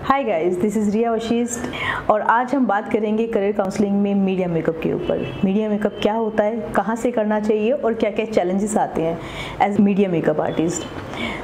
Hi guys, this is रिया वशिष्ठ और आज हम बात करेंगे करियर काउंसलिंग में मीडिया मेकअप के ऊपर। मीडिया मेकअप क्या होता है, कहाँ से करना चाहिए और क्या क्या चैलेंजेस आते हैं एज मीडिया मेकअप आर्टिस्ट।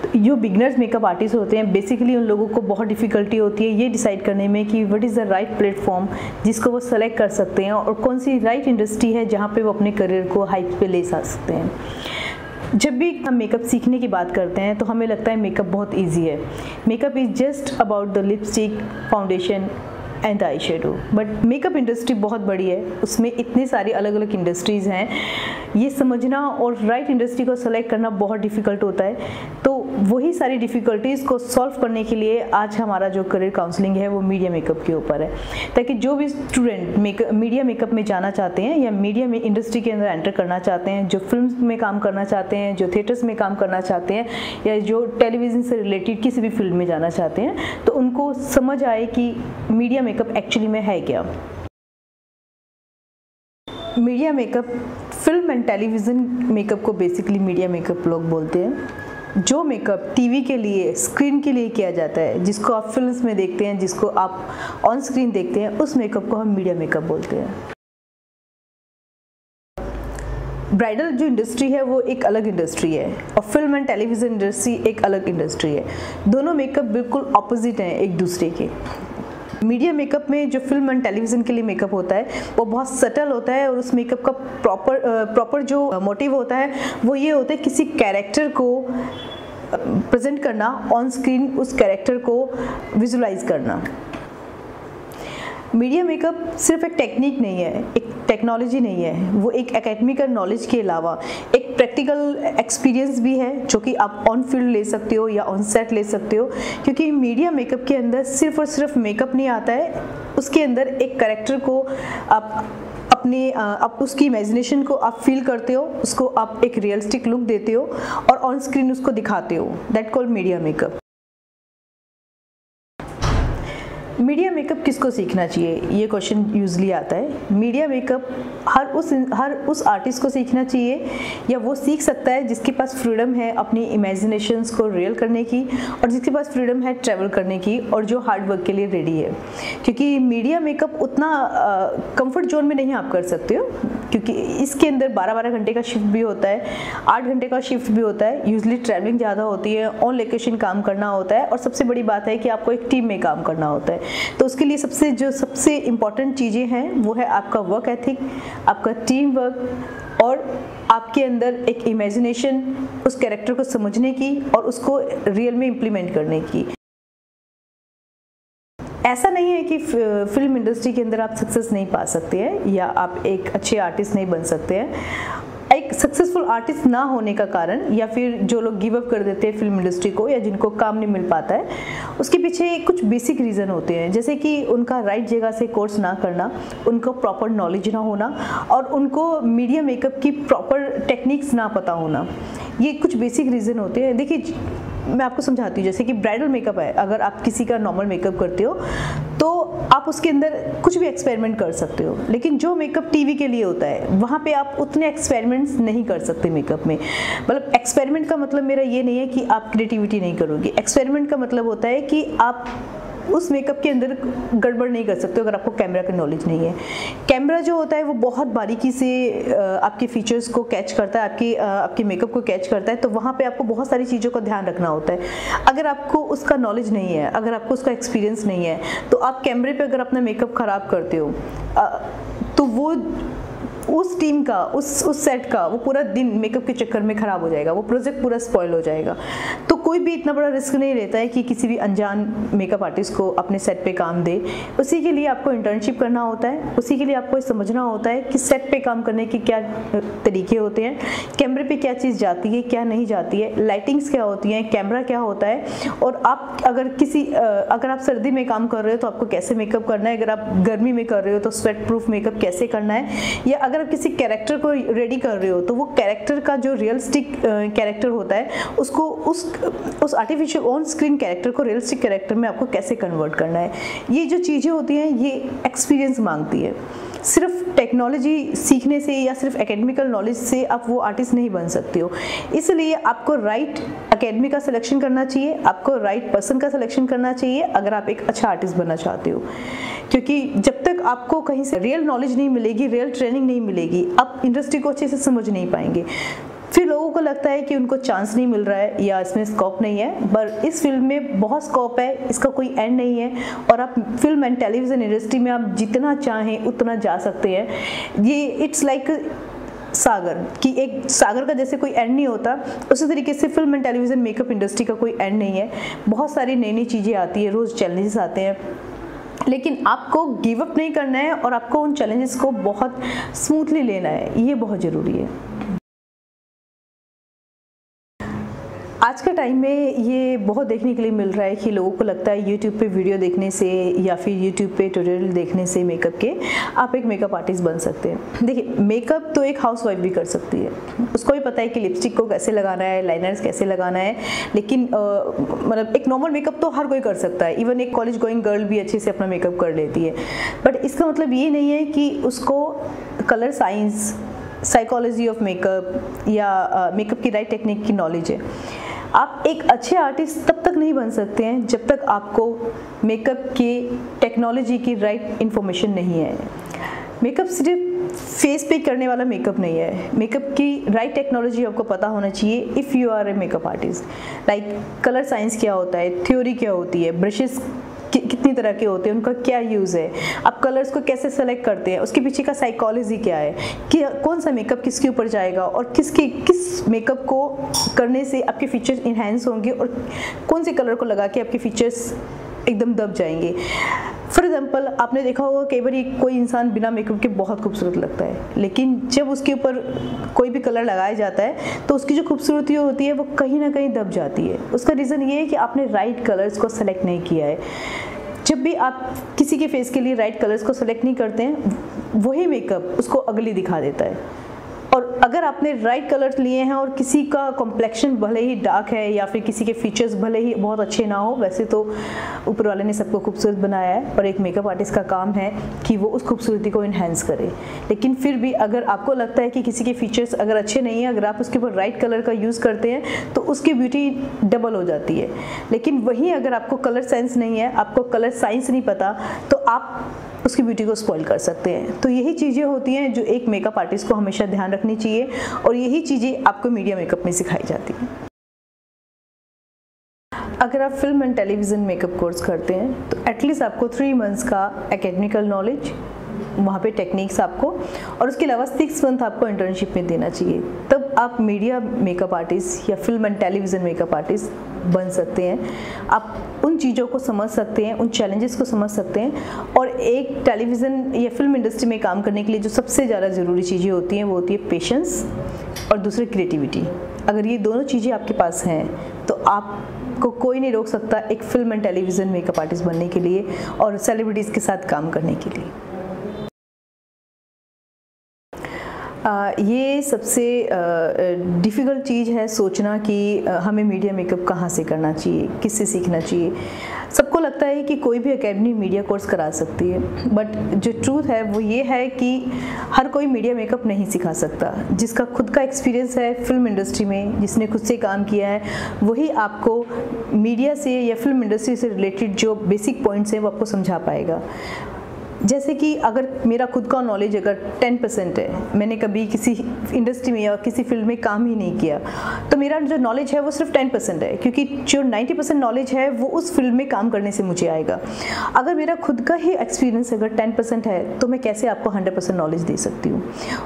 तो जो बिगनर्स मेकअप आर्टिस्ट होते हैं, बेसिकली उन लोगों को बहुत डिफ़िकल्टी होती है ये डिसाइड करने में कि what is the right platform जिसको वो सेलेक्ट कर सकते हैं और कौन सी राइट इंडस्ट्री है जहाँ पर वो अपने करियर को हाइट पे ले जा सकते हैं। जब भी हम मेकअप सीखने की बात करते हैं तो हमें लगता है मेकअप बहुत इजी है। Makeup is just about the lipstick, foundation and eye shadow. But makeup industry बहुत बड़ी है, उसमें इतनी सारी अलग अलग इंडस्ट्रीज़ हैं। ये समझना और राइट इंडस्ट्री को सेलेक्ट करना बहुत डिफ़िकल्ट होता है। तो वही सारी डिफ़िकल्टीज़ को सॉल्व करने के लिए आज हमारा जो करियर काउंसलिंग है वो मीडिया मेकअप के ऊपर है, ताकि जो भी स्टूडेंट मीडिया मेकअप में जाना चाहते हैं या मीडिया में इंडस्ट्री के अंदर एंटर करना चाहते हैं, जो फिल्म में काम करना चाहते हैं, जो थिएटर्स में काम करना चाहते हैं या जो टेलीविज़न से रिलेटेड किसी भी फील्ड में जाना चाहते हैं, तो उनको समझ आए कि मीडिया मेकअप एक्चुअली में है क्या। Media makeup, film and television makeup को बेसिकली मीडिया मेकअप लोग बोलते हैं। जो मेकअप टीवी के लिए, स्क्रीन के लिए किया जाता है, जिसको आप फिल्म्स में देखते हैं, जिसको आप ऑन स्क्रीन देखते हैं, उस मेकअप को हम मीडिया मेकअप बोलते हैं। ब्राइडल जो इंडस्ट्री है वो एक अलग इंडस्ट्री है और फिल्म एंड टेलीविज़न इंडस्ट्री एक अलग इंडस्ट्री है। दोनों मेकअप बिल्कुल ऑपोजिट हैं एक दूसरे के। मीडिया मेकअप में जो फिल्म एंड टेलीविज़न के लिए मेकअप होता है वो बहुत सटल होता है और उस मेकअप का प्रॉपर जो मोटिव होता है वो ये होता है किसी कैरेक्टर को प्रेजेंट करना, ऑन स्क्रीन उस कैरेक्टर को विजुलाइज करना। मीडिया मेकअप सिर्फ एक टेक्निक नहीं है, एक टेक्नोलॉजी नहीं है, वो एक एकेडमिकल नॉलेज के अलावा एक प्रैक्टिकल एक्सपीरियंस भी है जो कि आप ऑन फील्ड ले सकते हो या ऑन सेट ले सकते हो। क्योंकि मीडिया मेकअप के अंदर सिर्फ और सिर्फ मेकअप नहीं आता है, उसके अंदर एक कैरेक्टर को आप उसकी इमेजिनेशन को आप फील करते हो, उसको आप एक रियलिस्टिक लुक देते हो और ऑन स्क्रीन उसको दिखाते हो। That called media makeup. Media makeup किसको सीखना चाहिए, ये क्वेश्चन यूजली आता है। मीडिया मेकअप हर उस आर्टिस्ट को सीखना चाहिए या वो सीख सकता है जिसके पास फ्रीडम है अपनी इमेजिनेशंस को रियल करने की और जिसके पास फ्रीडम है ट्रैवल करने की और जो हार्ड वर्क के लिए रेडी है। क्योंकि मीडिया मेकअप उतना कंफर्ट जोन में नहीं आप कर सकते हो, क्योंकि इसके अंदर 12-12 घंटे का शिफ्ट भी होता है, 8 घंटे का शिफ्ट भी होता है। यूजली ट्रैवलिंग ज़्यादा होती है, ऑन लोकेशन काम करना होता है और सबसे बड़ी बात है कि आपको एक टीम में काम करना होता है। तो उसके लिए सबसे इम्पॉर्टेंट चीज़ें हैं वो है आपका वर्क एथिक, आपका टीम वर्क और आपके अंदर एक इमेजिनेशन उस कैरेक्टर को समझने की और उसको रियल में इम्प्लीमेंट करने की। ऐसा नहीं है कि फिल्म इंडस्ट्री के अंदर आप सक्सेस नहीं पा सकते हैं या आप एक अच्छे आर्टिस्ट नहीं बन सकते हैं। एक सक्सेसफुल आर्टिस्ट ना होने का कारण या फिर जो लोग गिव अप कर देते हैं फिल्म इंडस्ट्री को या जिनको काम नहीं मिल पाता है, उसके पीछे कुछ बेसिक रीज़न होते हैं, जैसे कि उनका राइट जगह से कोर्स ना करना, उनको प्रॉपर नॉलेज ना होना और उनको मीडिया मेकअप की प्रॉपर टेक्निक्स ना पता होना। ये कुछ बेसिक रीज़न होते हैं। देखिए, मैं आपको समझाती हूँ। जैसे कि ब्राइडल मेकअप है, अगर आप किसी का नॉर्मल मेकअप करते हो तो आप उसके अंदर कुछ भी एक्सपेरिमेंट कर सकते हो, लेकिन जो मेकअप टीवी के लिए होता है वहाँ पे आप उतने एक्सपेरिमेंट्स नहीं कर सकते मेकअप में। मतलब एक्सपेरिमेंट का मतलब मेरा ये नहीं है कि आप क्रिएटिविटी नहीं करोगे। एक्सपेरिमेंट का मतलब होता है कि आप उस मेकअप के अंदर गड़बड़ नहीं कर सकते अगर आपको कैमरा की नॉलेज नहीं है। कैमरा जो होता है वो बहुत बारीकी से आपके फीचर्स को कैच करता है, आपके मेकअप को कैच करता है, तो वहाँ पे आपको बहुत सारी चीज़ों का ध्यान रखना होता है। अगर आपको उसका नॉलेज नहीं है, अगर आपको उसका एक्सपीरियंस नहीं है, तो आप कैमरे पे अगर अपना मेकअप ख़राब करते हो तो वो उस टीम का, उस सेट का वो पूरा दिन मेकअप के चक्कर में ख़राब हो जाएगा, वो प्रोजेक्ट पूरा स्पॉइल हो जाएगा। तो कोई भी इतना बड़ा रिस्क नहीं लेता है कि किसी भी अनजान मेकअप आर्टिस्ट को अपने सेट पे काम दे। उसी के लिए आपको इंटर्नशिप करना होता है, उसी के लिए आपको समझना होता है कि सेट पे काम करने के क्या तरीके होते हैं, कैमरे पे क्या चीज़ जाती है, क्या नहीं जाती है, लाइटिंग्स क्या होती हैं, कैमरा क्या होता है। और आप अगर आप सर्दी में काम कर रहे हो तो आपको कैसे मेकअप करना है, अगर आप गर्मी में कर रहे हो तो स्वेट प्रूफ मेकअप कैसे करना है, या अगर आप किसी कैरेक्टर को रेडी कर रहे हो तो वो कैरेक्टर का जो रियलिस्टिक कैरेक्टर होता है उसको उस आर्टिफिशियल ऑन स्क्रीन कैरेक्टर को रियलिस्टिक कैरेक्टर में आपको कैसे कन्वर्ट करना है। ये जो चीज़ें होती हैं ये एक्सपीरियंस मांगती है। सिर्फ टेक्नोलॉजी सीखने से या सिर्फ एकेडमिकल नॉलेज से आप वो आर्टिस्ट नहीं बन सकते हो। इसलिए आपको राइट एकेडमी का सिलेक्शन करना चाहिए, आपको राइट पर्सन का सिलेक्शन करना चाहिए अगर आप एक अच्छा आर्टिस्ट बनना चाहते हो। क्योंकि जब तक आपको कहीं से रियल नॉलेज नहीं मिलेगी, रियल ट्रेनिंग नहीं मिलेगी, आप इंडस्ट्री को अच्छे से समझ नहीं पाएंगे। फिर लोगों को लगता है कि उनको चांस नहीं मिल रहा है या इसमें स्कोप नहीं है, पर इस फील्ड में बहुत स्कोप है, इसका कोई एंड नहीं है और आप फिल्म एंड टेलीविज़न इंडस्ट्री में आप जितना चाहें उतना जा सकते हैं। ये इट्स लाइक सागर कि एक सागर का जैसे कोई एंड नहीं होता, उसी तरीके से film and television makeup industry का कोई एंड नहीं है। बहुत सारी नई नई चीज़ें आती है, रोज़ चैलेंजेस आते हैं, लेकिन आपको गिव अप नहीं करना है और आपको उन चैलेंजेस को बहुत स्मूथली लेना है, ये बहुत ज़रूरी है। आज के टाइम में ये बहुत देखने के लिए मिल रहा है कि लोगों को लगता है यूट्यूब पे वीडियो देखने से या फिर यूट्यूब पे ट्यूटोरियल देखने से मेकअप के आप एक मेकअप आर्टिस्ट बन सकते हैं। देखिए, मेकअप तो एक हाउसवाइफ भी कर सकती है, उसको भी पता है कि लिपस्टिक को कैसे लगाना है, लाइनर्स कैसे लगाना है, लेकिन मतलब एक नॉर्मल मेकअप तो हर कोई कर सकता है, इवन एक कॉलेज गोइंग गर्ल भी अच्छे से अपना मेकअप कर लेती है। बट इसका मतलब ये नहीं है कि उसको colour science, psychology of makeup या मेकअप की राइट टेक्निक की नॉलेज है। आप एक अच्छे आर्टिस्ट तब तक नहीं बन सकते हैं जब तक आपको मेकअप की टेक्नोलॉजी की राइट इन्फॉर्मेशन नहीं है। मेकअप सिर्फ फेस पे करने वाला मेकअप नहीं है, मेकअप की राइट टेक्नोलॉजी आपको पता होना चाहिए if you are a makeup artist. Like colour science क्या होता है, थ्योरी क्या होती है, ब्रशेस कितनी तरह के होते हैं, उनका क्या यूज़ है, आप कलर्स को कैसे सेलेक्ट करते हैं, उसके पीछे का साइकोलॉजी क्या है कि कौन सा मेकअप किसके ऊपर जाएगा और किस मेकअप को करने से आपके फीचर्स इन्हेंस होंगे और कौन से कलर को लगा के आपके फीचर्स एकदम दब जाएंगे। फॉर एग्जाम्पल, आपने देखा होगा कई बार कोई इंसान बिना मेकअप के बहुत खूबसूरत लगता है, लेकिन जब उसके ऊपर कोई भी कलर लगाया जाता है तो उसकी जो खूबसूरती होती है वो कहीं ना कहीं दब जाती है। उसका रीज़न ये है कि आपने राइट कलर्स को सेलेक्ट नहीं किया है। जब भी आप किसी के फेस के लिए राइट कलर्स को सेलेक्ट नहीं करते हैं, वही मेकअप उसको अगली दिखा देता है। और अगर आपने राइट कलर्स लिए हैं और किसी का कॉम्प्लेक्शन भले ही डार्क है या फिर किसी के फीचर्स भले ही बहुत अच्छे ना हो, वैसे तो ऊपर वाले ने सबको खूबसूरत बनाया है और एक मेकअप आर्टिस्ट का काम है कि वो उस खूबसूरती को इन्हेंस करे। लेकिन फिर भी अगर आपको लगता है कि किसी के फीचर्स अगर अच्छे नहीं हैं, अगर आप उसके ऊपर राइट कलर का यूज़ करते हैं तो उसकी ब्यूटी डबल हो जाती है। लेकिन वहीं अगर आपको कलर सेंस नहीं है, आपको कलर साइंस नहीं पता, तो आप उसकी ब्यूटी को स्पॉइल कर सकते हैं। तो यही चीज़ें होती हैं जो एक मेकअप आर्टिस्ट को हमेशा ध्यान रखनी चाहिए और यही चीज़ें आपको मीडिया मेकअप में सिखाई जाती हैं। अगर आप film and television makeup course करते हैं तो एटलीस्ट आपको 3 मंथ्स का एकेडमिकल नॉलेज, वहाँ पे टेक्निक्स आपको, और उसके अलावा 6 मंथ आपको इंटर्नशिप में देना चाहिए। तब आप मीडिया मेकअप आर्टिस्ट या film and television makeup artist बन सकते हैं। आप उन चीज़ों को समझ सकते हैं, उन चैलेंजेस को समझ सकते हैं। और एक टेलीविज़न या फिल्म इंडस्ट्री में काम करने के लिए जो सबसे ज़्यादा ज़रूरी चीज़ें होती हैं वो होती है पेशेंस और दूसरी क्रिएटिविटी। अगर ये दोनों चीज़ें आपके पास हैं तो आपको कोई नहीं रोक सकता एक film and television makeup artist बनने के लिए और सेलिब्रिटीज़ के साथ काम करने के लिए। ये सबसे डिफ़िकल्ट चीज़ है सोचना कि हमें मीडिया मेकअप कहाँ से करना चाहिए, किससे सीखना चाहिए। सबको लगता है कि कोई भी एकेडमी मीडिया कोर्स करा सकती है, बट जो ट्रूथ है वो ये है कि हर कोई मीडिया मेकअप नहीं सिखा सकता। जिसका खुद का एक्सपीरियंस है फिल्म इंडस्ट्री में, जिसने खुद से काम किया है, वही आपको मीडिया से या फिल्म इंडस्ट्री से रिलेटेड जो बेसिक पॉइंट्स हैं वो आपको समझा पाएगा। जैसे कि अगर मेरा खुद का नॉलेज अगर 10% है, मैंने कभी किसी इंडस्ट्री में या किसी फील्ड में काम ही नहीं किया, तो मेरा जो नॉलेज है वो सिर्फ 10% है, क्योंकि जो 90% नॉलेज है वो उस फील्ड में काम करने से मुझे आएगा। अगर मेरा खुद का ही एक्सपीरियंस अगर 10% है तो मैं कैसे आपको 100% नॉलेज दे सकती हूँ।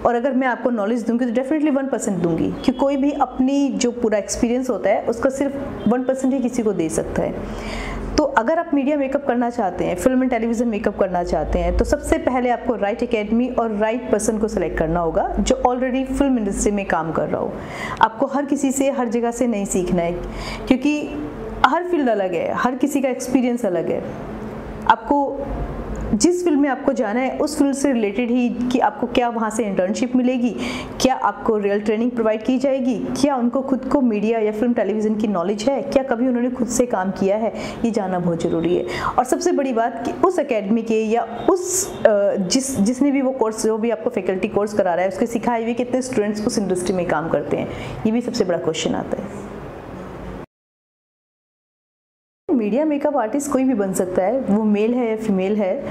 और अगर मैं आपको नॉलेज दूँगी तो डेफिनेटली 1% दूँगी, क्योंकि कोई भी अपनी जो पूरा एक्सपीरियंस होता है उसका सिर्फ 1% ही किसी को दे सकता है। तो अगर आप मीडिया मेकअप करना चाहते हैं, फिल्म एंड टेलीविज़न मेकअप करना चाहते हैं, तो सबसे पहले आपको राइट एकेडमी और राइट पर्सन को सिलेक्ट करना होगा जो ऑलरेडी फिल्म इंडस्ट्री में काम कर रहा हो। आपको हर किसी से हर जगह से नहीं सीखना है, क्योंकि हर फील्ड अलग है, हर किसी का एक्सपीरियंस अलग है। आपको जिस फील्ड में आपको जाना है उस फील्ड से रिलेटेड ही कि आपको क्या वहाँ से इंटर्नशिप मिलेगी, क्या आपको रियल ट्रेनिंग प्रोवाइड की जाएगी, क्या उनको खुद को मीडिया या फिल्म टेलीविज़न की नॉलेज है, क्या कभी उन्होंने खुद से काम किया है, ये जानना बहुत ज़रूरी है। और सबसे बड़ी बात कि उस एकेडमी के या उस जिसने भी वो कोर्स, जो भी आपको फैकल्टी कोर्स करा रहा है, उसके सिखाए हुए कितने स्टूडेंट्स उस इंडस्ट्री में काम करते हैं, ये भी सबसे बड़ा क्वेश्चन आता है। मीडिया मेकअप आर्टिस्ट कोई भी बन सकता है, वो मेल है या फीमेल है।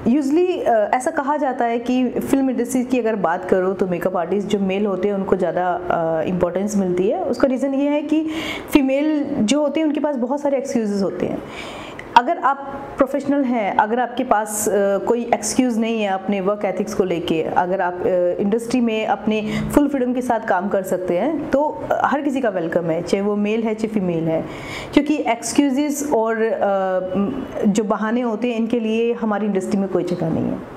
यूजली ऐसा कहा जाता है कि फिल्म इंडस्ट्री की अगर बात करो तो मेकअप आर्टिस्ट जो मेल होते हैं उनको ज़्यादा इम्पोर्टेंस मिलती है। उसका रीज़न ये है कि फीमेल जो होती हैं उनके पास बहुत सारे एक्सक्यूज़ होते हैं। अगर आप प्रोफेशनल हैं, अगर आपके पास कोई एक्सक्यूज़ नहीं है अपने वर्क एथिक्स को लेके, अगर आप इंडस्ट्री में अपने फुल फ्रीडम के साथ काम कर सकते हैं, तो हर किसी का वेलकम है, चाहे वो मेल है चाहे फीमेल है। क्योंकि एक्सक्यूज़ और जो बहाने होते हैं, इनके लिए हमारी इंडस्ट्री में कोई जगह नहीं है।